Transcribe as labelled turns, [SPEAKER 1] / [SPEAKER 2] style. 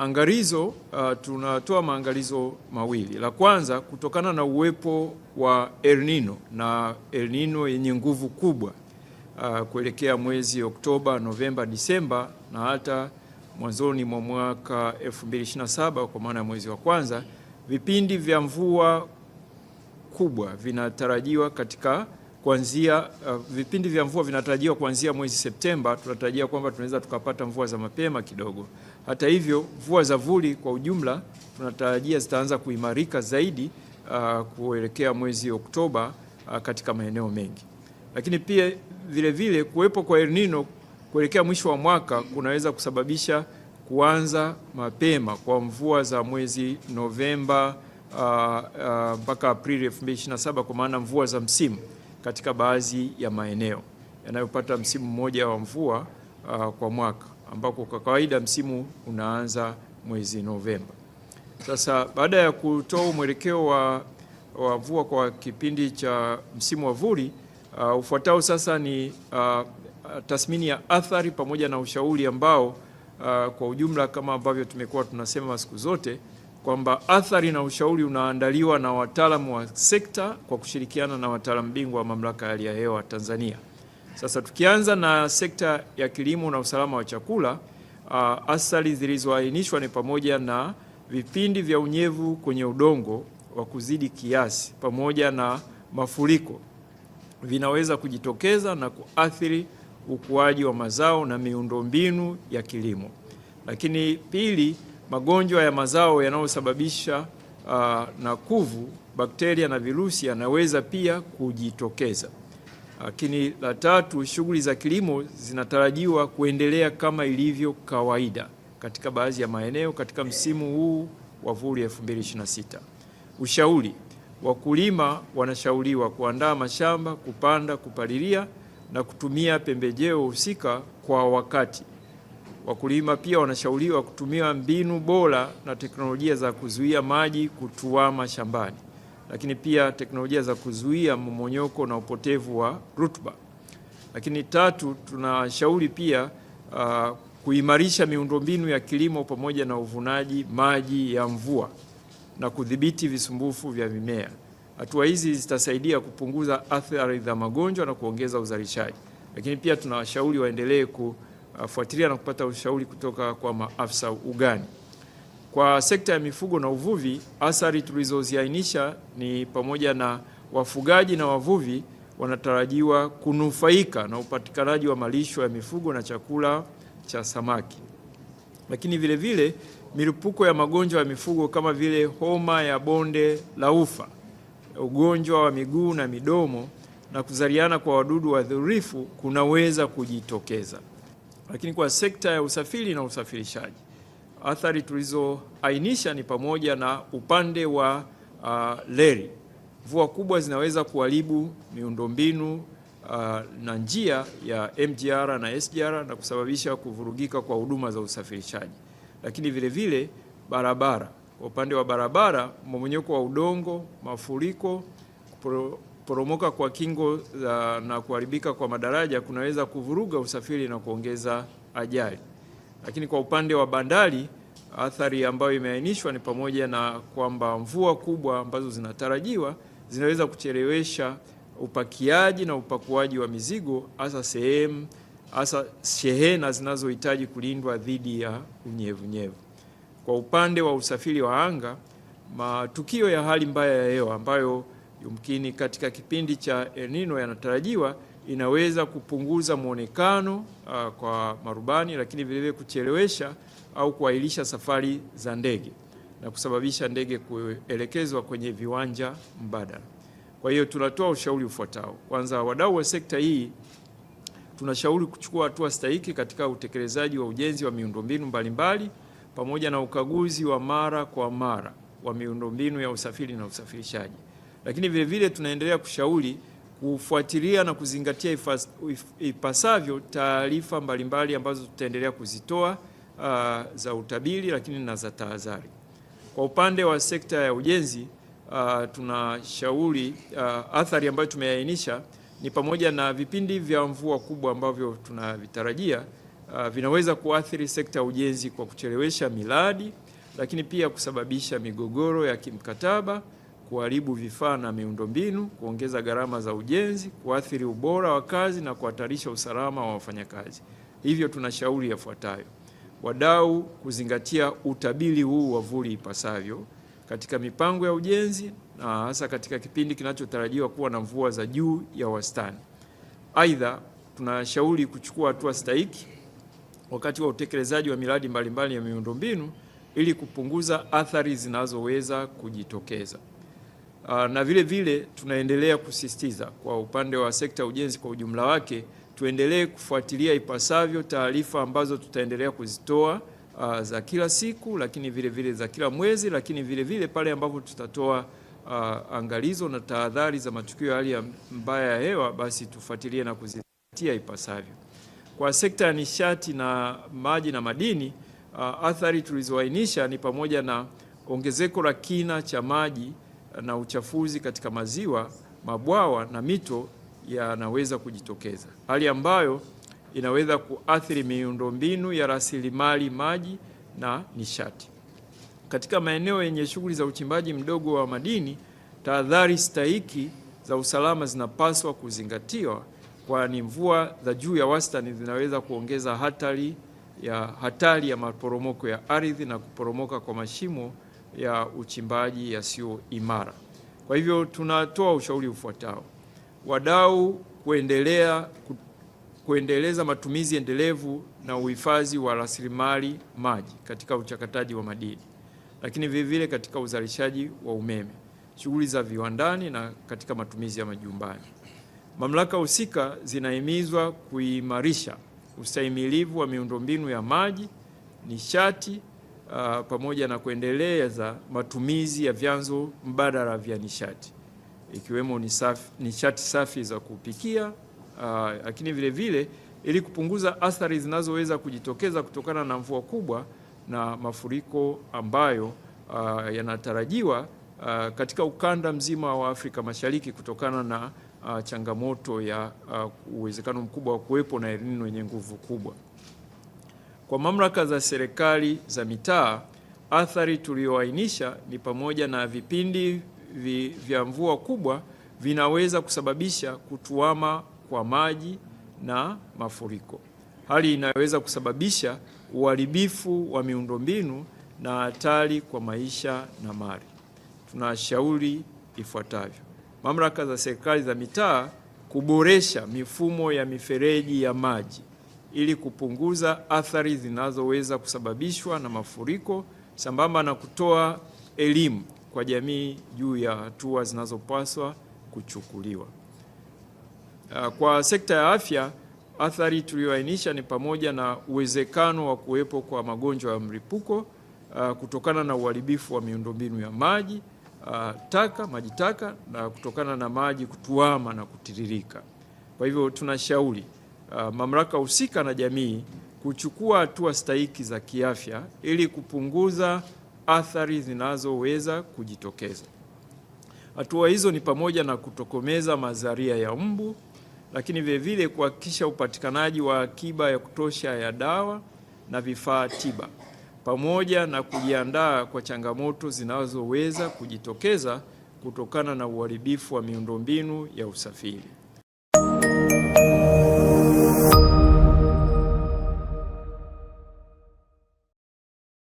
[SPEAKER 1] Angalizo, tunatoa maangalizo mawili. La kwanza, kutokana na uwepo wa El Nino na El Nino yenye nguvu kubwa kuelekea mwezi Oktoba, Novemba, Disemba na hata mwanzoni mwa mwaka 2027 kwa maana ya mwezi wa kwanza, vipindi vya mvua kubwa vinatarajiwa vipindi vya mvua vinatarajiwa kuanzia mwezi Septemba. Tunatarajia kwamba tunaweza tukapata mvua za mapema kidogo. Hata hivyo, mvua za vuli kwa ujumla tunatarajia zitaanza kuimarika zaidi kuelekea mwezi Oktoba katika maeneo mengi. Lakini pia vile kuwepo kwa El Nino kuelekea mwisho wa mwaka kunaweza kusababisha kuanza mapema kwa mvua za mwezi Novemba mpaka Aprili 2027 kwa maana mvua za msimu katika baadhi ya maeneo yanayopata msimu mmoja wa mvua kwa mwaka, ambako kwa kawaida msimu unaanza mwezi Novemba. Sasa baada ya kutoa mwelekeo wa mvua kwa kipindi cha msimu wa vuli, ufuatao sasa ni tathmini ya athari pamoja na ushauri ambao kwa ujumla kama ambavyo tumekuwa tunasema siku zote kwamba athari na ushauri unaandaliwa na wataalamu wa sekta kwa kushirikiana na wataalamu bingwa wa Mamlaka ya Hali ya Hewa Tanzania. Sasa tukianza na sekta ya kilimo na usalama wa chakula, athari zilizoainishwa ni pamoja na vipindi vya unyevu kwenye udongo wa kuzidi kiasi pamoja na mafuriko vinaweza kujitokeza na kuathiri ukuaji wa mazao na miundombinu ya kilimo. Lakini pili, magonjwa ya mazao yanayosababisha na kuvu, bakteria na virusi yanaweza pia kujitokeza. Lakini la tatu, shughuli za kilimo zinatarajiwa kuendelea kama ilivyo kawaida katika baadhi ya maeneo katika msimu huu wa vuli 2026. Ushauri, wakulima wanashauriwa kuandaa mashamba, kupanda, kupalilia na kutumia pembejeo husika kwa wakati. Wakulima pia wanashauriwa kutumia mbinu bora na teknolojia za kuzuia maji kutuama shambani, lakini pia teknolojia za kuzuia mmomonyoko na upotevu wa rutuba. Lakini tatu, tunashauri pia kuimarisha miundombinu ya kilimo pamoja na uvunaji maji ya mvua na kudhibiti visumbufu vya mimea. Hatua hizi zitasaidia kupunguza athari za magonjwa na kuongeza uzalishaji. Lakini pia tunawashauri waendelee kufuatilia na kupata ushauri kutoka kwa maafisa ugani. Kwa sekta ya mifugo na uvuvi, athari tulizoziainisha ni pamoja na wafugaji na wavuvi wanatarajiwa kunufaika na upatikanaji wa malisho ya mifugo na chakula cha samaki. Lakini vile milipuko ya magonjwa ya mifugo kama vile homa ya bonde la ufa, ugonjwa wa miguu na midomo na kuzaliana kwa wadudu wadhurifu kunaweza kujitokeza. Lakini kwa sekta ya usafiri na usafirishaji, athari tulizoainisha ni pamoja na upande wa reli. Mvua kubwa zinaweza kuharibu miundombinu na njia ya MGR na SGR na kusababisha kuvurugika kwa huduma za usafirishaji. Lakini vile barabara. Kwa upande wa barabara, mmomonyoko wa udongo, mafuriko, poromoka kwa kingo na kuharibika kwa madaraja kunaweza kuvuruga usafiri na kuongeza ajali. Lakini kwa upande wa bandari, athari ambayo imeainishwa ni pamoja na kwamba mvua kubwa ambazo zinatarajiwa zinaweza kuchelewesha upakiaji na upakuaji wa mizigo, hasa shehena zinazohitaji kulindwa dhidi ya unyevunyevu. Kwa upande wa usafiri wa anga, matukio ya hali mbaya ya hewa ambayo yumkini katika kipindi cha El Nino yanatarajiwa inaweza kupunguza muonekano kwa marubani, lakini vile kuchelewesha au kuahirisha safari za ndege na kusababisha ndege kuelekezwa kwenye viwanja mbadala. Kwa hiyo tunatoa ushauri ufuatao. Kwanza, wadau wa sekta hii tunashauri kuchukua hatua stahiki katika utekelezaji wa ujenzi wa miundombinu mbalimbali pamoja na ukaguzi wa mara kwa mara wa miundombinu ya usafiri na usafirishaji. Lakini vile tunaendelea kushauri kufuatilia na kuzingatia ipasavyo taarifa mbalimbali ambazo tutaendelea kuzitoa za utabiri lakini na za tahadhari. Kwa upande wa sekta ya ujenzi, tunashauri athari ambayo tumeainisha ni pamoja na vipindi vya mvua kubwa ambavyo tunavitarajia vinaweza kuathiri sekta ya ujenzi kwa kuchelewesha miradi, lakini pia kusababisha migogoro ya kimkataba, kuharibu vifaa na miundombinu, kuongeza gharama za ujenzi, kuathiri ubora wa kazi na kuhatarisha usalama wa wafanyakazi. Hivyo tunashauri yafuatayo: wadau kuzingatia utabiri huu wa vuli ipasavyo katika mipango ya ujenzi na hasa katika kipindi kinachotarajiwa kuwa na mvua za juu ya wastani. Aidha, tunashauri kuchukua hatua stahiki wakati wa utekelezaji wa miradi mbalimbali ya miundombinu ili kupunguza athari zinazoweza kujitokeza. Na vile vile tunaendelea kusisitiza kwa upande wa sekta ya ujenzi kwa ujumla wake, tuendelee kufuatilia ipasavyo taarifa ambazo tutaendelea kuzitoa za kila siku, lakini vile vile za kila mwezi, lakini vile vile pale ambapo tutatoa angalizo na tahadhari za matukio ya hali mbaya ya hewa, basi tufuatilie na kuzitia ipasavyo. Kwa sekta ya nishati na maji na madini, athari tulizoainisha ni pamoja na ongezeko la kina cha maji na uchafuzi katika maziwa, mabwawa na mito yanaweza kujitokeza, hali ambayo inaweza kuathiri miundombinu ya rasilimali maji na nishati. Katika maeneo yenye shughuli za uchimbaji mdogo wa madini, tahadhari stahiki za usalama zinapaswa kuzingatiwa, kwani mvua za juu ya wastani zinaweza kuongeza hatari ya maporomoko ya ardhi na kuporomoka kwa mashimo ya uchimbaji yasiyo imara. Kwa hivyo tunatoa ushauri ufuatao: wadau kuendeleza matumizi endelevu na uhifadhi wa rasilimali maji katika uchakataji wa madini, lakini vile vile katika uzalishaji wa umeme, shughuli za viwandani na katika matumizi ya majumbani. Mamlaka husika zinahimizwa kuimarisha ustahimilivu wa miundombinu ya maji, nishati, pamoja na kuendeleza matumizi ya vyanzo mbadala vya nishati ikiwemo nishati safi za kupikia, lakini vile vile ili kupunguza athari zinazoweza kujitokeza kutokana na mvua kubwa na mafuriko ambayo yanatarajiwa katika ukanda mzima wa Afrika Mashariki kutokana na changamoto ya uwezekano mkubwa wa kuwepo na El Nino yenye nguvu kubwa. Kwa mamlaka za serikali za mitaa, athari tuliyoainisha ni pamoja na vipindi vya mvua kubwa vinaweza kusababisha kutuama kwa maji na mafuriko, hali inayoweza kusababisha uharibifu wa miundombinu na hatari kwa maisha na mali. Tunashauri ifuatavyo: mamlaka za serikali za mitaa kuboresha mifumo ya mifereji ya maji ili kupunguza athari zinazoweza kusababishwa na mafuriko, sambamba na kutoa elimu kwa jamii juu ya hatua zinazopaswa kuchukuliwa. Kwa sekta ya afya, athari tuliyoainisha ni pamoja na uwezekano wa kuwepo kwa magonjwa ya mlipuko kutokana na uharibifu wa miundombinu ya maji taka na kutokana na maji kutuama na kutiririka. Kwa hivyo tunashauri mamlaka husika na jamii kuchukua hatua stahiki za kiafya ili kupunguza athari zinazoweza kujitokeza. Hatua hizo ni pamoja na kutokomeza mazalia ya mbu, lakini vile vile kuhakikisha upatikanaji wa akiba ya kutosha ya dawa na vifaa tiba, pamoja na kujiandaa kwa changamoto zinazoweza kujitokeza kutokana na uharibifu wa miundombinu ya usafiri.